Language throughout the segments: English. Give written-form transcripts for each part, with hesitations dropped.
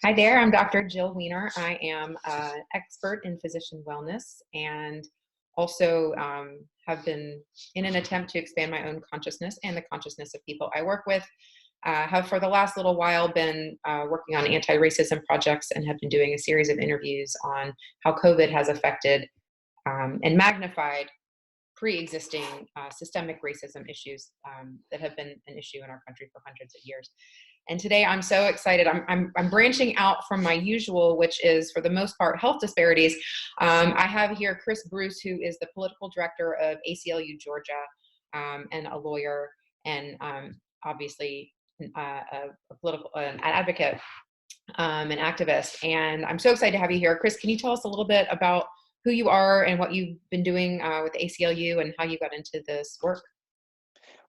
Hi there, I'm Dr. Jill Wener. I am an expert in physician wellness and also have been in an attempt to expand my own consciousness and the consciousness of people I work with. Have for the last little while been working on anti-racism projects and have been doing a series of interviews on how COVID has affected and magnified pre-existing systemic racism issues that have been an issue in our country for hundreds of years. And today I'm so excited. I'm branching out from my usual, which is for the most part health disparities. I have here Chris Bruce, who is the political director of ACLU Georgia, and a lawyer, and obviously a political an advocate, an activist. And I'm so excited to have you here. Chris, can you tell us a little bit about who you are and what you've been doing with ACLU and how you got into this work?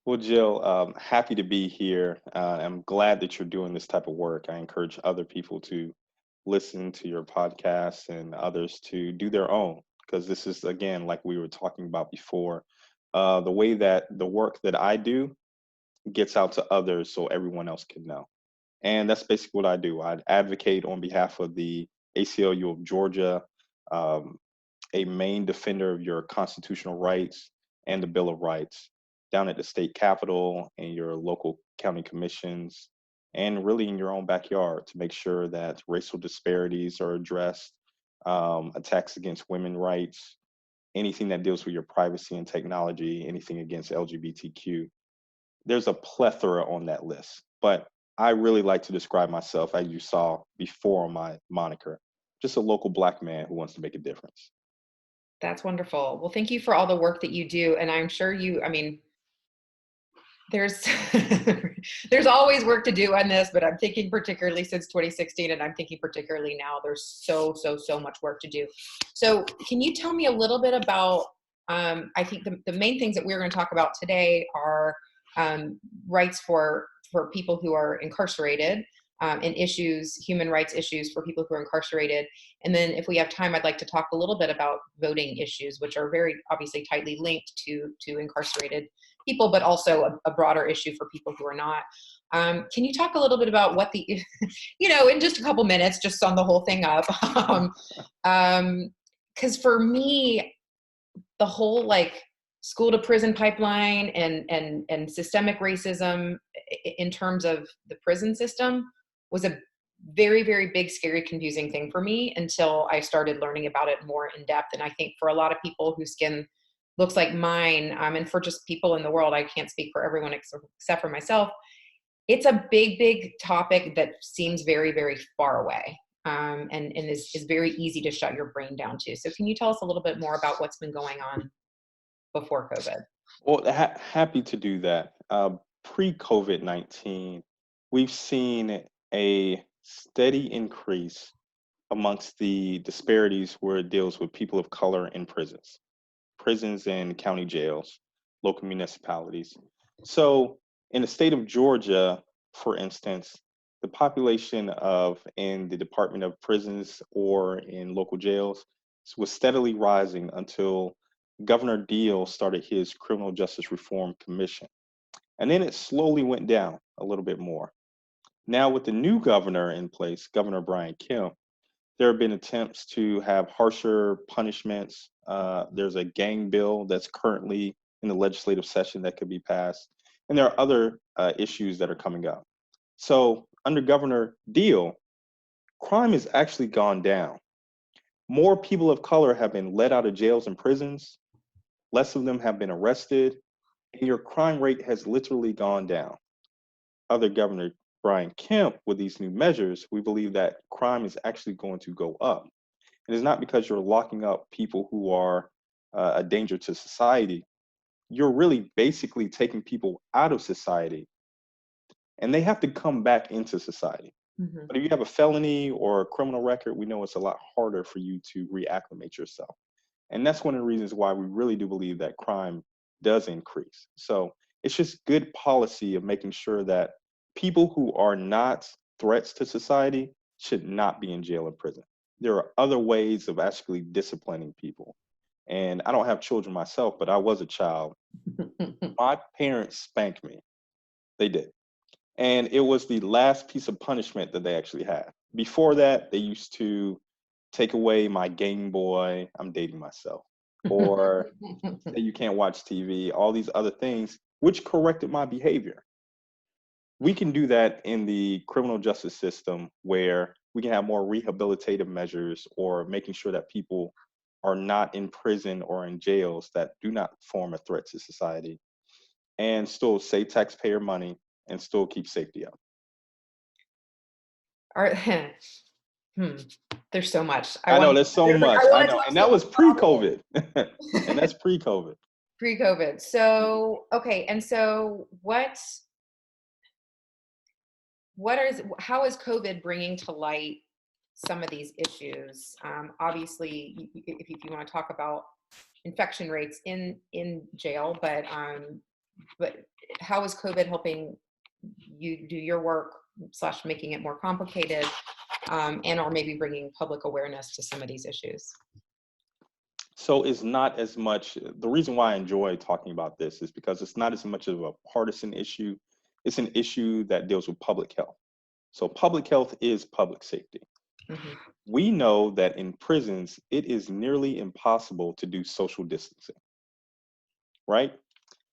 Well, Jill, happy to be here. I'm glad that you're doing this type of work. I encourage other people to listen to your podcast and others to do their own, because this is, again, like we were talking about before, the way that the work that I do gets out to others so everyone else can know. And that's basically what I do. I advocate on behalf of the ACLU of Georgia, um, a main defender of your constitutional rights and the Bill of Rights down at the state capitol and your local county commissions, and really in your own backyard to make sure that racial disparities are addressed, attacks against women's rights, anything that deals with your privacy and technology, anything against LGBTQ. There's a plethora on that list, but I really like to describe myself, as you saw before on my moniker, just a local Black man who wants to make a difference. That's wonderful. Well, thank you for all the work that you do. And I'm sure there's there's always work to do on this, but I'm thinking particularly since 2016, and I'm thinking particularly now, there's so much work to do. So can you tell me a little bit about, I think the main things that we're going to talk about today are rights for people who are incarcerated, and issues, human rights issues for people who are incarcerated. And then if we have time, I'd like to talk a little bit about voting issues, which are very obviously tightly linked to incarcerated people, but also a broader issue for people who are not. Can you talk a little bit about what the, in just a couple minutes, just sum the whole thing up? Because for me, the whole school to prison pipeline and systemic racism in terms of the prison system was a very, very big, scary, confusing thing for me until I started learning about it more in depth. And I think for a lot of people whose skin looks like mine, and for just people in the world, I can't speak for everyone except for myself, it's a big, big topic that seems very, very far away, and is very easy to shut your brain down to. So can you tell us a little bit more about what's been going on before COVID? Well, happy to do that. Pre-COVID-19, we've seen a steady increase amongst the disparities where it deals with people of color in prisons and county jails, local municipalities. So in the state of Georgia, for instance, the population in the Department of Prisons or in local jails was steadily rising until Governor Deal started his Criminal Justice Reform Commission. And then it slowly went down a little bit more. Now, with the new governor in place, Governor Brian Kemp, there have been attempts to have harsher punishments. There's a gang bill that's currently in the legislative session that could be passed. And there are other issues that are coming up. So, under Governor Deal, crime has actually gone down. More people of color have been let out of jails and prisons, less of them have been arrested, and your crime rate has literally gone down. Under Governor Brian Kemp, with these new measures, we believe that crime is actually going to go up. And it's not because you're locking up people who are a danger to society. You're really basically taking people out of society, and they have to come back into society. Mm-hmm. But if you have a felony or a criminal record, we know it's a lot harder for you to reacclimate yourself. And that's one of the reasons why we really do believe that crime does increase. So it's just good policy of making sure that people who are not threats to society should not be in jail or prison. There are other ways of actually disciplining people. And I don't have children myself, but I was a child. My parents spanked me. They did. And it was the last piece of punishment that they actually had. Before that, they used to take away my Game Boy. I'm dating myself. Or say you can't watch TV, all these other things, which corrected my behavior. We can do that in the criminal justice system where we can have more rehabilitative measures or making sure that people are not in prison or in jails that do not form a threat to society and still save taxpayer money and still keep safety up. Are, hmm, there's so much. I know there's so much. I want to know. talk And so that much was about all of pre-COVID. And it. that's pre-COVID. Pre-COVID. So, okay. And so how is COVID bringing to light some of these issues? Obviously, if you want to talk about infection rates in jail, but how is COVID helping you do your work / making it more complicated, and or maybe bringing public awareness to some of these issues? So it's not as much, the reason why I enjoy talking about this is because it's not as much of a partisan issue. It's an issue that deals with public health. So public health is public safety. Mhm. We know that in prisons, it is nearly impossible to do social distancing, right?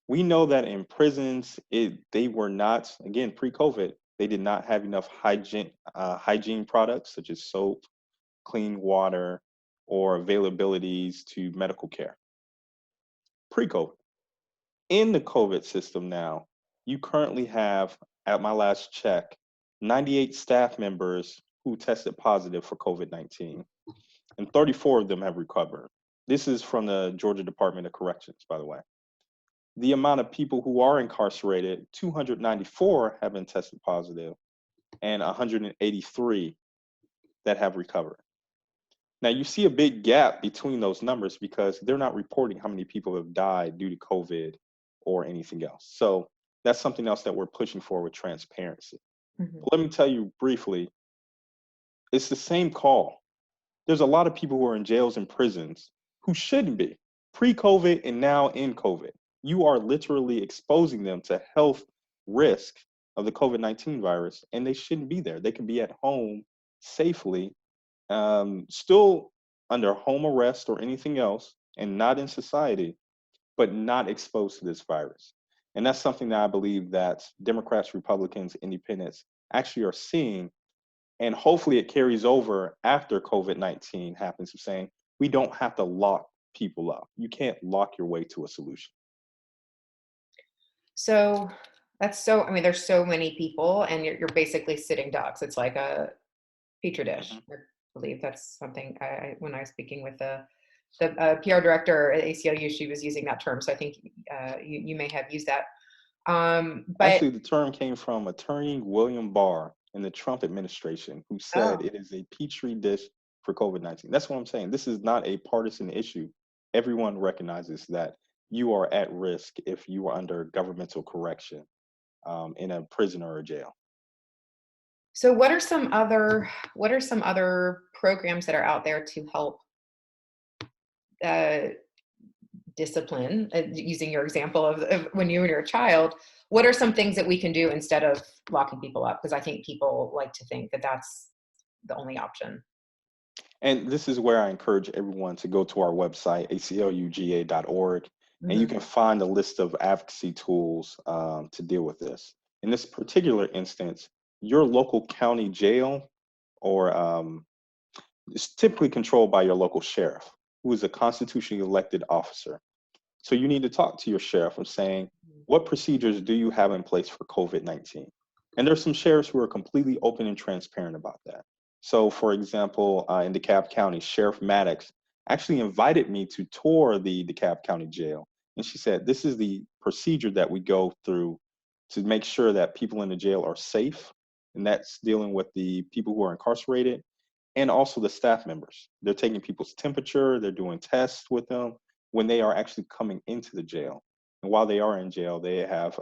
We know that in prisons, they were not, again, pre-COVID, they did not have enough hygiene products such as soap, clean water, or availabilities to medical care. Pre-COVID. In the COVID system now, you currently have, at my last check, 98 staff members who tested positive for COVID-19, and 34 of them have recovered. This is from the Georgia Department of Corrections, by the way. The amount of people who are incarcerated, 294 have been tested positive, and 183 that have recovered. Now, you see a big gap between those numbers because they're not reporting how many people have died due to COVID or anything else. So that's something else that we're pushing for with transparency. Mhm. But let me tell you briefly, it's the same call. There's a lot of people who are in jails and prisons who shouldn't be pre-COVID and now in COVID. You are literally exposing them to health risk of the COVID-19 virus, and they shouldn't be there. They can be at home safely, still under home arrest or anything else, and not in society, but not exposed to this virus. And that's something that I believe that Democrats, Republicans, Independents actually are seeing. And hopefully it carries over after COVID-19 happens of saying, we don't have to lock people up. You can't lock your way to a solution. So I mean, there's so many people, and you're basically sitting ducks. It's like a petri dish. Mhm. I believe that's something when I was speaking with the PR director at ACLU, she was using that term. So I think you may have used that. But Actually, the term came from attorney William Barr in the Trump administration, who said oh, it is a petri dish for COVID-19. That's what I'm saying. This is not a partisan issue. Everyone recognizes that you are at risk if you are under governmental correction in a prison or a jail. so what are some other programs that are out there to help uh, discipline? Using your example of when you were a child, what are some things that we can do instead of locking people up? Because I think people like to think that that's the only option. And this is where I encourage everyone to go to our website, acluga.org, and you Mhm. can find a list of advocacy tools to deal with this. In this particular instance, your local county jail or is typically controlled by your local sheriff, who is a constitutionally elected officer. So you need to talk to your sheriff of saying, what procedures do you have in place for COVID-19? And there's some sheriffs who are completely open and transparent about that. So for example, in DeKalb County, Sheriff Maddox actually invited me to tour the DeKalb County Jail. And she said, this is the procedure that we go through to make sure that people in the jail are safe. And that's dealing with the people who are incarcerated and also the staff members. They're taking people's temperature, they're doing tests with them when they are actually coming into the jail. And while they are in jail, they have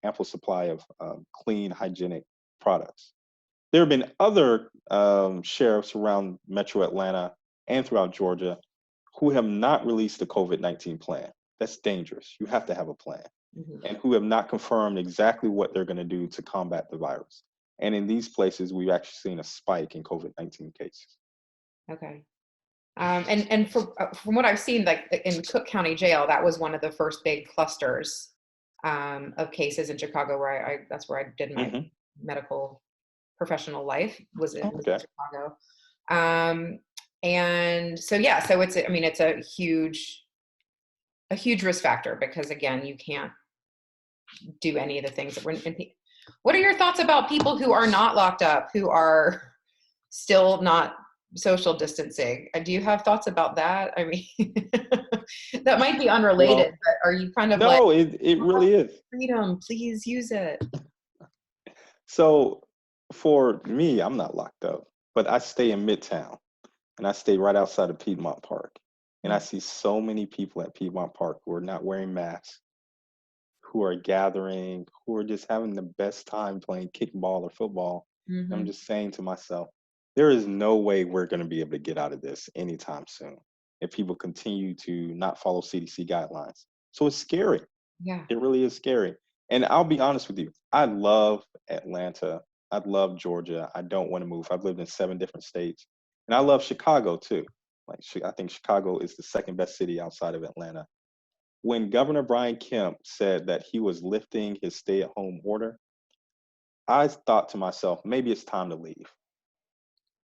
ample supply of clean, hygienic products. There have been other sheriffs around Metro Atlanta and throughout Georgia who have not released the COVID-19 plan. That's dangerous. You have to have a plan. Hmm. and who have not confirmed exactly what they're going to do to combat the virus. And in these places, we've actually seen a spike in COVID-19 cases. Okay. And from what I've seen, like in Cook County Jail, that was one of the first big clusters of cases in Chicago, where that's where I did my Hmm. medical professional life, was in Okay. Chicago. And so yeah, so I mean, it's a huge risk factor, because again, you can't do any of the things that we're in. What are your thoughts about people who are not locked up, who are still not social distancing? Do you have thoughts about that? I mean, that might be unrelated, Well, but are you kind of like, no, it "Oh, really is. freedom, please use it"? So for me, I'm not locked up, but I stay in Midtown and I stay right outside of Piedmont Park. And I see so many people at Piedmont Park who are not wearing masks, who are gathering, who are just having the best time playing kickball or football. I'm Mm-hmm. just saying to myself, there is no way we're going to be able to get out of this anytime soon if people continue to not follow CDC guidelines. So it's scary. Yeah. It really is scary. And I'll be honest with you, I love Atlanta. I love Georgia. I don't want to move. I've lived in 7 different states. And I love Chicago too. Like, I think Chicago is the second best city outside of Atlanta. When Governor Brian Kemp said that he was lifting his stay at home order, I thought to myself, maybe it's time to leave.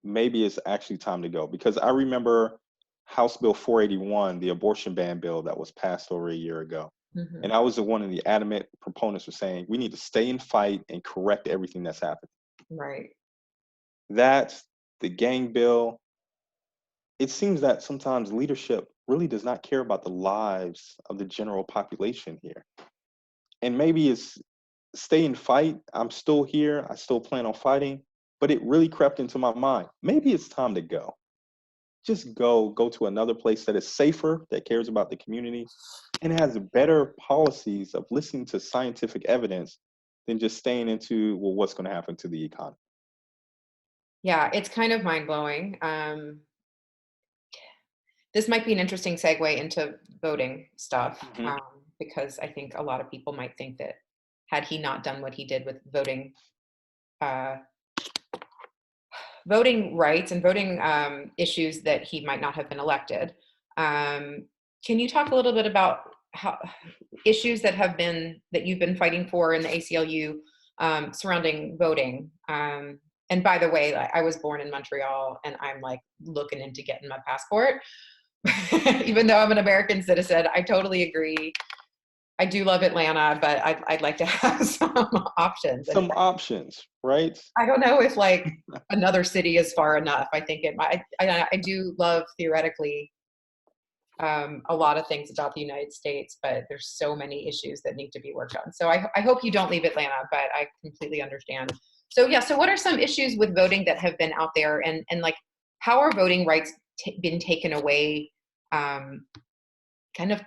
Maybe it's actually time to go. Because I remember House Bill 481, the abortion ban bill that was passed over a year ago. Mm-hmm. And I was the one of the adamant proponents for saying we need to stay and fight and correct everything that's happened. Right. That's the gang bill. It seems that sometimes leadership really does not care about the lives of the general population here. And maybe it's stay and fight. I'm still here. I still plan on fighting. But it really crept into my mind. Maybe it's time to go. Just go to another place that is safer, that cares about the community, and has better policies of listening to scientific evidence than just staying into, well, what's going to happen to the economy. Yeah, it's kind of mind blowing. This might be an interesting segue into voting stuff, Hmm. because I think a lot of people might think that had he not done what he did with uh, voting rights and voting issues, that he might not have been elected. Um, can you talk a little bit about how issues that you've been fighting for in the ACLU surrounding voting? And by the way, I was born in Montreal, and I'm like looking into getting my passport. Even though I'm an American citizen, I totally agree. I do love Atlanta, but I'd like to have some options. And Some options, right? I don't know if like another city is far enough. I think it might. I do love theoretically a lot of things about the United States, but there's so many issues that need to be worked on. So I hope you don't leave Atlanta, but I completely understand. So yeah, so what are some issues with voting that have been out there, and like how are voting rights been taken away, kind of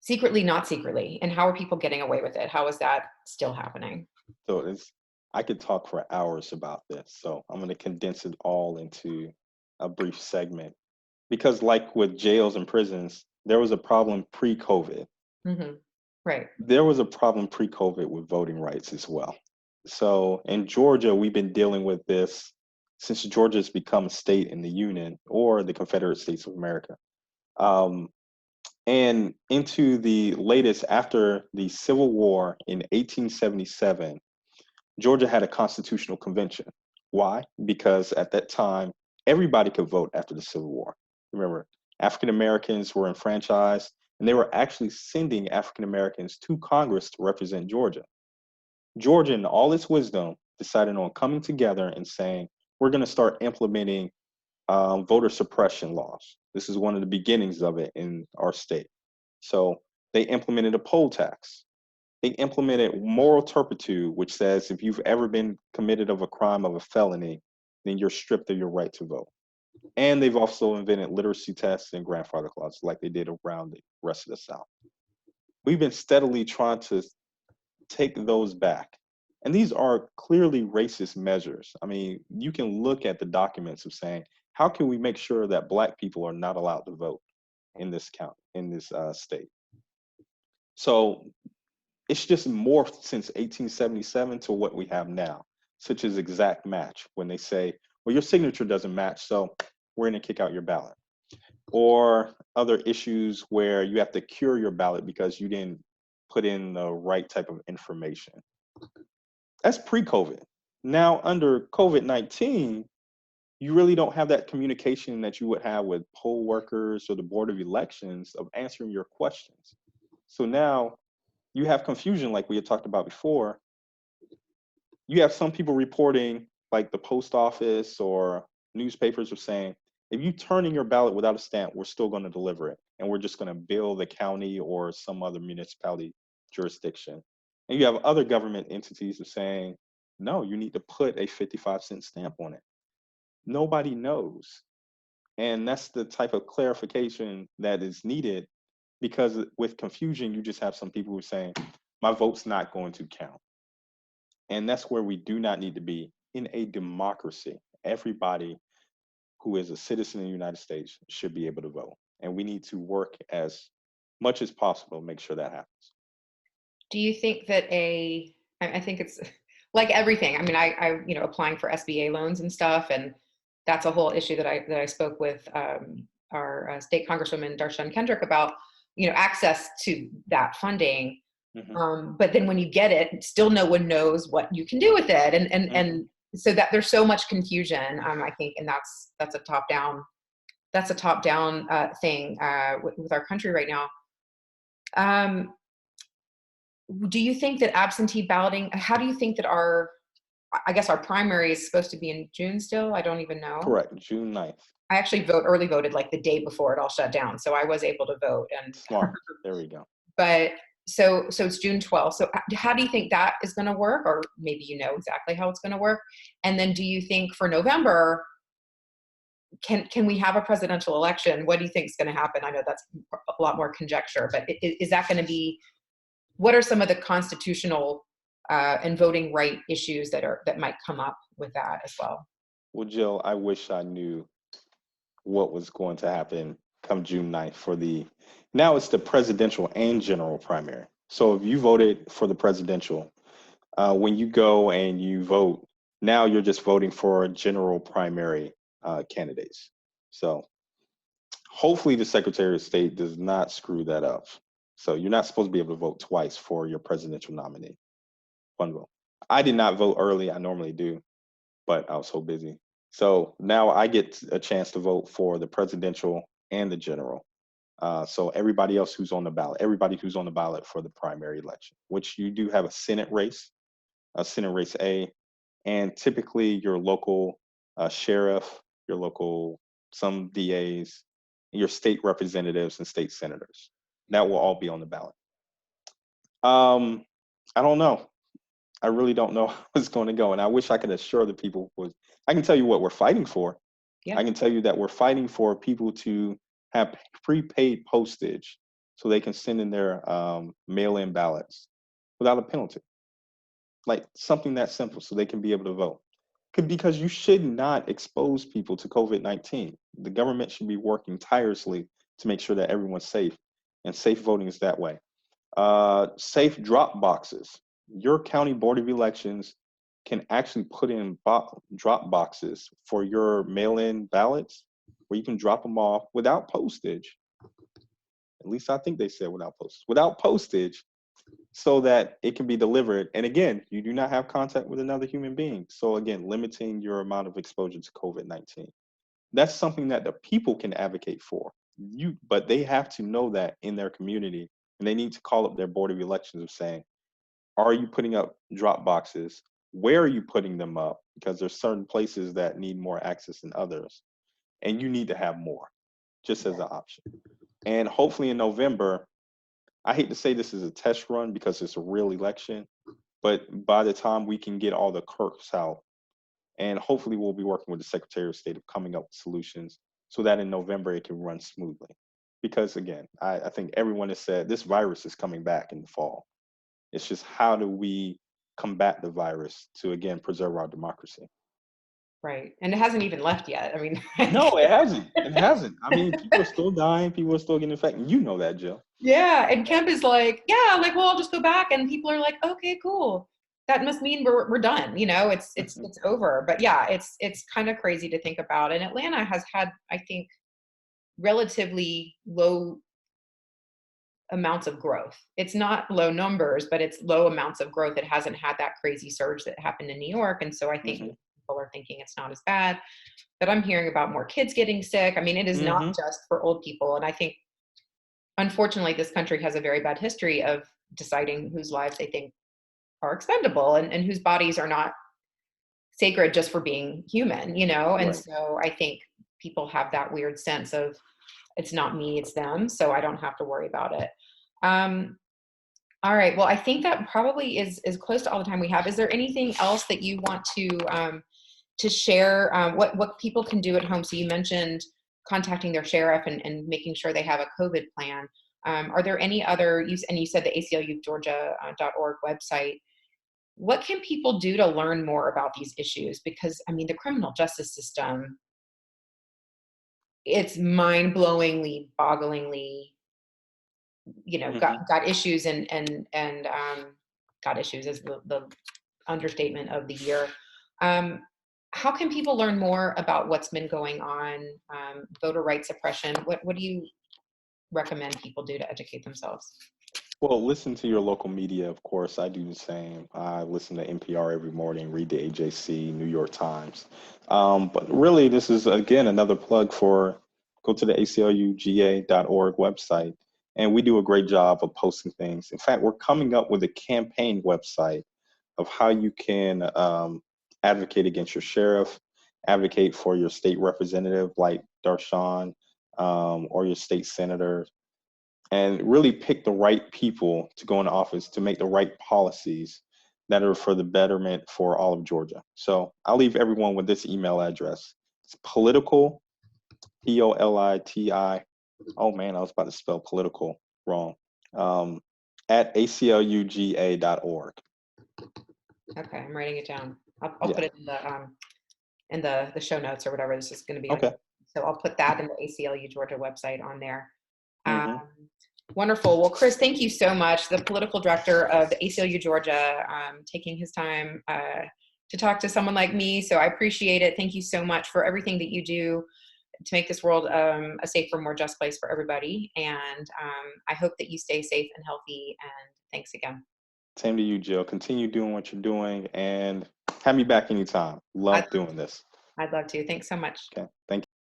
secretly, not secretly, and how are people getting away with it? How is that still happening? So I could talk for hours about this. So I'm going to condense it all into a brief segment because, like with jails and prisons, there was a problem pre-COVID. Hmm. Right. There was a problem pre-COVID with voting rights as well. So in Georgia, we've been dealing with this since Georgia's become a state in the Union or the Confederate States of America. Um, and into the latest, after the Civil War in 1877, Georgia had a constitutional convention. Why? Because at that time, everybody could vote after the Civil War. Remember, African Americans were enfranchised, and they were actually sending African Americans to Congress to represent Georgia. Georgia, in all its wisdom, decided on coming together and saying, we're going to start implementing voter suppression laws. This is one of the beginnings of it in our state. So they implemented a poll tax. They implemented moral turpitude, which says if you've ever been committed of a crime of a felony, then you're stripped of your right to vote. And they've also invented literacy tests and grandfather clauses like they did around the rest of the South. We've been steadily trying to take those back. And these are clearly racist measures. I mean, you can look at the documents of saying, how can we make sure that Black people are not allowed to vote in this state? So it's just morphed since 1877 to what we have now, such as exact match when they say, well, your signature doesn't match, so we're going to kick out your ballot. Or other issues where you have to cure your ballot because you didn't put in the right type of information. That's pre-COVID. Now, under COVID-19, you really don't have that communication that you would have with poll workers or the Board of Elections of answering your questions. So now you have confusion, like we had talked about before. You have some people reporting, like the post office or newspapers are saying, if you turn in your ballot without a stamp, we're still going to deliver it. And we're just going to bill the county or some other municipality jurisdiction. And you have other government entities are saying, no, you need to put a 55-cent stamp on it. Nobody knows. And that's the type of clarification that is needed, because with confusion, you just have some people who are saying, my vote's not going to count. And that's where we do not need to be in a democracy. Everybody who is a citizen in the United States should be able to vote. And we need to work as much as possible to make sure that happens. Do you think that I think it's like everything. I mean, applying for SBA loans and stuff, and that's a whole issue that I spoke with our state congresswoman Darshan Kendrick about, access to that funding. Mm-hmm. But then when you get it, still no one knows what you can do with it, and so that there's so much confusion. I think, and that's a top down thing with our country right now. Do you think that absentee balloting, how do you think that I guess our primary is supposed to be in June still? I don't even know. Correct, June 9th. I actually early voted like the day before it all shut down. So I was able to vote. And Smart. There we go. but so it's June 12th. So how do you think that is going to work? Or maybe you know exactly how it's going to work. And then do you think for November, can we have a presidential election? What do you think is going to happen? I know that's a lot more conjecture, but is that going to be, what are some of the constitutional and voting right issues that might come up with that as well? Well, Jill, I wish I knew what was going to happen come June 9th now it's the presidential and general primary. So if you voted for the presidential, when you go and you vote, now you're just voting for general primary candidates. So hopefully the Secretary of State does not screw that up. So you're not supposed to be able to vote twice for your presidential nominee. One vote. I did not vote early. I normally do, but I was so busy. So now I get a chance to vote for the presidential and the general. So everybody else who's on the ballot, everybody who's on the ballot for the primary election, which you do have a Senate race A, and typically your local sheriff, your local, some DAs, your state representatives and state senators. That will all be on the ballot. I don't know. I really don't know how it's going to go. And I wish I could assure the people I can tell you what we're fighting for. Yeah. I can tell you that we're fighting for people to have prepaid postage so they can send in their mail-in ballots without a penalty. Like something that simple so they can be able to vote. Because you should not expose people to COVID-19. The government should be working tirelessly to make sure that everyone's safe, and safe voting is that way. Safe drop boxes. Your county board of elections can actually put in drop boxes for your mail-in ballots where you can drop them off without postage. At least I think they said without postage, so that it can be delivered. And again, you do not have contact with another human being. So again, limiting your amount of exposure to COVID-19. That's something that the people can advocate for. But they have to know that in their community, and they need to call up their board of elections of saying, are you putting up drop boxes? Where are you putting them up? Because there's certain places that need more access than others. And you need to have more, just as an option. And hopefully in November, I hate to say this is a test run because it's a real election, but by the time we can get all the quirks out, and hopefully we'll be working with the Secretary of State of coming up with solutions so that in November it can run smoothly. Because again, I think everyone has said this virus is coming back in the fall. It's just how do we combat the virus to, again, preserve our democracy? Right. And it hasn't even left yet. I mean, No, it hasn't. It hasn't. I mean, people are still dying. People are still getting infected. You know that, Jill. yeah. And Kemp is like, yeah, like, well, I'll just go back. And people are like, okay, cool. That must mean we're done. You know, it's over. But yeah, it's kind of crazy to think about. And Atlanta has had, I think, relatively low amounts of growth. It's not low numbers, but it's low amounts of growth. It hasn't had that crazy surge that happened in New York. And so I think Hmm. people are thinking it's not as bad. But I'm hearing about more kids getting sick. I mean, it is not Hmm. just for old people. And I think, unfortunately, this country has a very bad history of deciding whose lives they think are expendable and whose bodies are not sacred just for being human, you know? And Right. so I think people have that weird sense of it's not me, it's them. So I don't have to worry about it. Um, all right. Well, I think that probably is close to all the time we have. Is there anything else that you want to share? What people can do at home? So you mentioned contacting their sheriff and making sure they have a COVID plan. Are there any other? And you said the ACLU of Georgia .org website. What can people do to learn more about these issues? Because I mean, the criminal justice system, it's mind-blowingly, bogglingly, Hmm. got issues and got issues is the understatement of the year. Um, how can people learn more about what's been going on, voter rights suppression? What do you recommend people do to educate themselves? Well, listen to your local media, of course. I do the same. I listen to NPR every morning, read the AJC, New York Times. But really, this is, again, another plug for go to the ACLUGA.org website. And we do a great job of posting things. In fact, we're coming up with a campaign website of how you can advocate against your sheriff, advocate for your state representative like Darshan, or your state senator, and really pick the right people to go into office to make the right policies that are for the betterment for all of Georgia. So I'll leave everyone with this email address. It's political, POLITI. Oh man, I was about to spell political wrong. Um, at ACLUGA.org. Okay, I'm writing it down. I'll Yeah. put it in the show notes or whatever. This is going to be on. Okay. So I'll put that in the ACLU Georgia website on there. Um, Hmm. Wonderful. Well, Chris, thank you so much. The political director of the ACLU Georgia, taking his time to talk to someone like me. So I appreciate it. Thank you so much for everything that you do to make this world a safer, more just place for everybody. And I hope that you stay safe and healthy. And thanks again. Same to you, Jill. Continue doing what you're doing and have me back anytime. I'd, Love doing this. I'd love to. Thanks so much. Okay. Thank you.